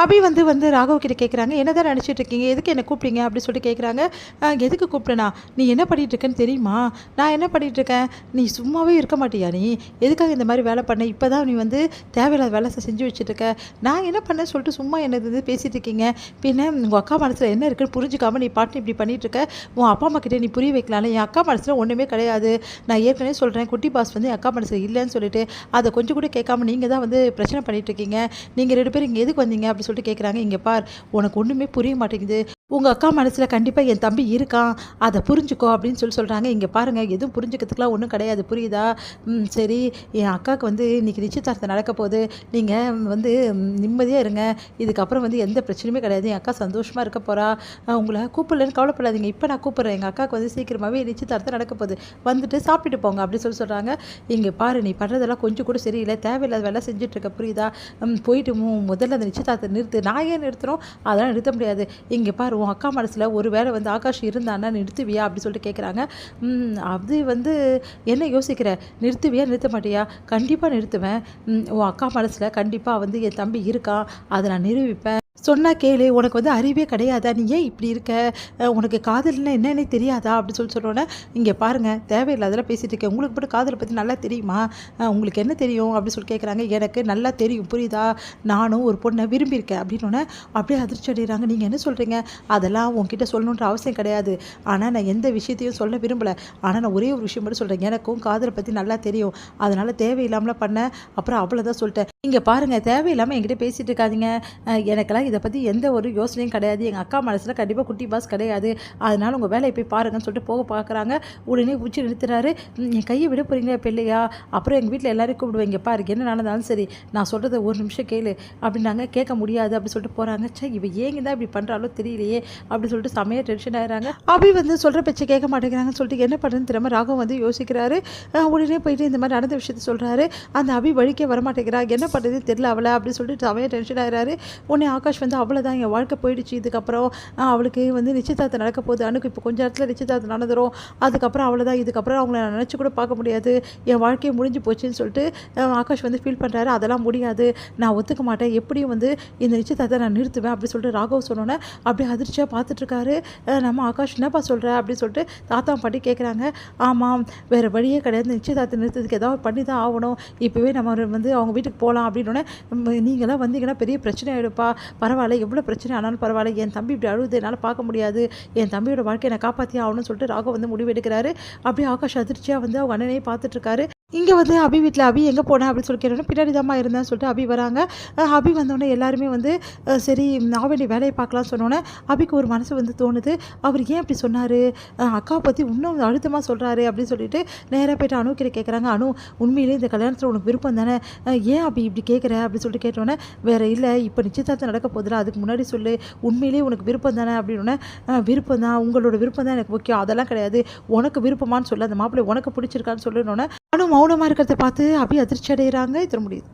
அபி வந்து வந்து ராகவ் கிட்ட கேட்குறாங்க, என்னதான் நினச்சிட்டு இருக்கீங்க, எதுக்கு என்ன கூப்பிட்டீங்க அப்படின்னு சொல்லிட்டு கேட்குறாங்க. எதுக்கு கூப்பிட்டேனா, நீ என்ன பண்ணிட்டு இருக்கேன்னு தெரியுமா, நான் என்ன பண்ணிட்டு இருக்கேன், நீ சும்மாவே இருக்க மாட்டியா, நீ எதுக்காக இந்த மாதிரி வேலை பண்ண, இப்போ தான் நீ வந்து தேவையில்லாத வேலை செஞ்சு வச்சுட்ருக்க, நான் என்ன பண்ணேன்னு சொல்லிட்டு சும்மா என்ன இது பேசிகிட்டு இருக்கீங்க, பின்ன உங்கள் அக்கா மனசில் என்ன இருக்குன்னு புரிஞ்சுக்காம நீ பாட்டு இப்படி பண்ணிட்டு இருக்க, உன் அப்பா அம்மா கிட்டே நீ புரிய வைக்கலாம்ல, என் அக்கா மனசில் ஒன்றுமே கிடையாது, நான் ஏற்கனவே சொல்கிறேன், குட்டி பாஸ் வந்து என் அக்கா மனசில் இல்லைன்னு சொல்லிட்டு அதை கொஞ்சம் கூட கேட்காம நீங்கள் தான் வந்து பிரச்சனை பண்ணிட்டு இருக்கீங்க, நீங்கள் 2 பேரும் இங்கே எதுக்கு வந்தீங்க அப்படின்னு சொல்லிட்டு கேட்குறாங்க. இங்கே பார், உனக்கு ஒன்றுமே புரிய மாட்டேங்குது, உங்கள் அக்கா மனசில் கண்டிப்பாக என் தம்பி இருக்கான், அதை புரிஞ்சுக்கோ அப்படின்னு சொல்கிறாங்க. இங்கே பாருங்கள், எதுவும் புரிஞ்சுக்கிறதுக்குலாம் ஒன்றும் கிடையாது, புரியுதா, சரி, என் அக்காவுக்கு வந்து இன்றைக்கி நிச்சயதார்த்தம் நடக்க போகுது, நீங்கள் வந்து நிம்மதியாக இருங்க, இதுக்கப்புறம் வந்து எந்த பிரச்சனையுமே கிடையாது, என் அக்கா சந்தோஷமாக இருக்க போகிறா, உங்களை கூப்பிடலன்னு கவலைப்படாதீங்க, இப்போ நான் கூப்பிட்றேன், எங்கள் அக்காவுக்கு வந்து சீக்கிரமாகவே நிச்சயதார்த்தம் நடக்க போகுது, வந்துட்டு சாப்பிட்டுட்டு போங்க அப்படின்னு சொல்கிறாங்க. இங்கே பாரு, நீ பண்ணுறதெல்லாம் கொஞ்சம் கூட சரியில்லை, தேவையில்லாத வேலை செஞ்சுட்ருக்க, புரியுதா, போயிட்டு முதல்ல அந்த நிச்சயதார்த்தத்தை நிறுத்து, நான் ஏன் நிறுத்துகிறோம், அதெல்லாம் நிறுத்த முடியாது, இங்கே பாரு, உன் அக்கா மனசில் ஒரு வேளை வந்து ஆகாஷ் இருந்தான்னா நிறுத்துவியா அப்படி சொல்லிட்டு கேட்குறாங்க. அது வந்து என்ன யோசிக்கிற, நிறுத்துவியா நிறுத்த மாட்டியா, கண்டிப்பாக நிறுத்துவேன், உன் அக்கா மனசில் கண்டிப்பாக வந்து என் தம்பி இருக்கான், அதை நான் நிரூபிப்பேன், சொன்னா கேளு, உனக்கு வந்து அறிவே கிடையாதா, நீ ஏன் இப்படி இருக்க, உனக்கு காதல்னா என்னன்னே தெரியாதா அப்படின்னு சொன்னோன்னே, இங்கே பாருங்கள், தேவையில்லாதெல்லாம் பேசிகிட்டு இருக்கேன், உங்களுக்கு மட்டும் காதலை பற்றி நல்லா தெரியுமா, உங்களுக்கு என்ன தெரியும் அப்படின்னு சொல்லி கேட்குறாங்க. எனக்கு நல்லா தெரியும், புரியுதா, நானும் ஒரு பொண்ணை விரும்பியிருக்கேன் அப்படின்னோடனே அப்படியே அதிர்ச்சி அடைகிறாங்க. நீங்கள் என்ன சொல்கிறீங்க, அதெல்லாம் உங்ககிட்ட சொல்லணுன்ற அவசியம் கிடையாது, ஆனால் நான் எந்த விஷயத்தையும் சொல்ல விரும்பலை, ஆனால் நான் ஒரே ஒரு விஷயம் மட்டும் சொல்கிறேன், எனக்கும் காதலை பற்றி நல்லா தெரியும், அதனால் தேவையில்லாமலாம் பண்ணேன், அப்புறம் அவ்வளோதான் சொல்லிட்டேன். இங்கே பாருங்கள், தேவையில்லாமல் என்கிட்ட பேசிகிட்டு இருக்காதிங்க, எனக்கெல்லாம் இதை பற்றி எந்த ஒரு யோசனையும் கிடையாது, எங்கள் அக்கா மனசில் கண்டிப்பாக குட்டி பாஸ் கிடையாது, அதனால் உங்கள் வேலையை போய் பாருங்கன்னு சொல்லிட்டு போக பார்க்குறாங்க. உடனே உச்சி நிறுத்துறாரு. என் கையை விட போகிறீங்களா இப்போ இல்லையா, அப்புறம் எங்கள் வீட்டில் எல்லாரையும் கூப்பிடுவீங்க, பாருங்க என்ன நடந்தாலும் சரி, நான் சொல்கிறத ஒரு நிமிஷம் கேளு அப்படின்னாங்க. கேட்க முடியாது அப்படி சொல்லிட்டு போகிறாங்க. சே, இவ ஏங்க தான் இப்படி பண்ணுறாலோ தெரியலையே அப்படி சொல்லிட்டு செமையாக டென்ஷன் ஆகிறாங்க. அபி வந்து சொல்கிற பேச்சை கேட்க மாட்டேங்கிறாங்கன்னு சொல்லிட்டு என்ன பண்ணுறதுன்னு தெரியாமல் ராகம் வந்து யோசிக்கிறாரு. உடனே போயிட்டு இந்த மாதிரி நடந்த விஷயத்த சொல்கிறாரு. அந்த அபி வழிக்கே வரமாட்டேங்கிறா, என்ன பண்ணுறதுன்னு தெரியல அவளை அப்படின்னு சொல்லிட்டு செமையாக டென்ஷன் ஆகிறாரு. உடனே ஆகாஷ் வந்து அவ்வளோதான், என் வாழ்க்கை போயிடுச்சு, இதுக்கப்புறம் அவளுக்கு வந்து நிச்சயதார்த்தம் நடக்க போகுது, அனுக்கு இப்போ கொஞ்சம் இடத்துல நிச்சயதார்த்தம் நடந்துடும், அதுக்கப்புறம் அவ்வளோதான், இதுக்கப்புறம் அவங்கள நான் நினச்சி கூட பார்க்க முடியாது, என் வாழ்க்கையை முடிஞ்சு போச்சுன்னு சொல்லிட்டு ஆகாஷ் வந்து ஃபீல் பண்ணுறாரு. அதெல்லாம் முடியாது, நான் ஒத்துக்க மாட்டேன், எப்படியும் வந்து இந்த நிச்சயதார்த்தத்தை நான் நிறுத்துவேன் அப்படி சொல்லிட்டு ராகவ் சொன்னோன்னே அப்படியே அதிர்ச்சியாக பார்த்துட்ருக்காரு. நம்ம ஆகாஷ் என்னப்பா சொல்கிற அப்படின்னு சொல்லிட்டு தாத்தா பாட்டி கேட்குறாங்க. ஆமாம், வேறு வழியே கிடையாது, நிச்சயதார்த்தம் நிறுத்ததுக்கு ஏதாவது பண்ணி தான் ஆகணும், இப்போவே நம்ம வந்து அவங்க வீட்டுக்கு போகலாம் அப்படின்னோடனே, நீங்களாம் வந்தீங்கன்னா பெரிய பிரச்சனை ஆகிடுப்பா, பரவாயில்ல, எவ்வளோ பிரச்சனை ஆனாலும் பரவாயில்ல, என் தம்பி இப்படி அழுது என்னால் பார்க்க முடியாது, என் தம்பியோட வாழ்க்கையை நான் காப்பாற்றி ஆகணும்னு சொல்லிட்டு ராகவ் வந்து முடிவு எடுக்கிறாரு. அப்படியே ஆகாஷ் அதிர்ச்சியாக வந்து அவங்க அண்ணனையே பார்த்துட்ருக்காரு. இங்கே வந்து அபி வீட்டில் அபி எங்கே போனேன் அப்படின்னு சொல்லி கேட்டோன்னா பின்னாடி தாம்மா இருந்தேன்னு சொல்லிட்டு அபி வராங்க. அபி வந்தோடனே எல்லாருமே வந்து சரி நான் வேண்டிய வேலையை பார்க்கலாம்னு சொன்னோன்னே அபிக்கு ஒரு மனசு வந்து தோணுது, அவர் ஏன் அப்படி சொன்னார், அக்காவை பற்றி இன்னும் அழுத்தமாக சொல்கிறாரு அப்படின்னு சொல்லிட்டு நேராக போய்ட்டு அணு கிட்ட கேட்குறாங்க. அணு, உண்மையிலே இந்த கல்யாணத்தில் உனக்கு விருப்பம் தானே, ஏன் அப்படி இப்படி கேட்குற அப்படின்னு சொல்லிட்டு கேட்டோன்னே, வேறு இல்லை, இப்போ நிச்சயதார்த்தம் நடக்க போதில்ல, அதுக்கு முன்னாடி சொல்லு, உண்மையிலே உனக்கு விருப்பம் தானே அப்படின்னோடனே, விருப்பம் தான், உங்களோட விருப்பம் தான் எனக்கு முக்கியம், அதெல்லாம் கிடையாது, உனக்கு விருப்பமானு சொல்லு, அந்த மாப்பிள்ளை உனக்கு பிடிச்சிருக்கான்னு சொல்லணுன்னே அணு மௌனமாக இருக்கிறத பார்த்து அபி அதிர்ச்சி அடைகிறாங்க. இது முடியுது.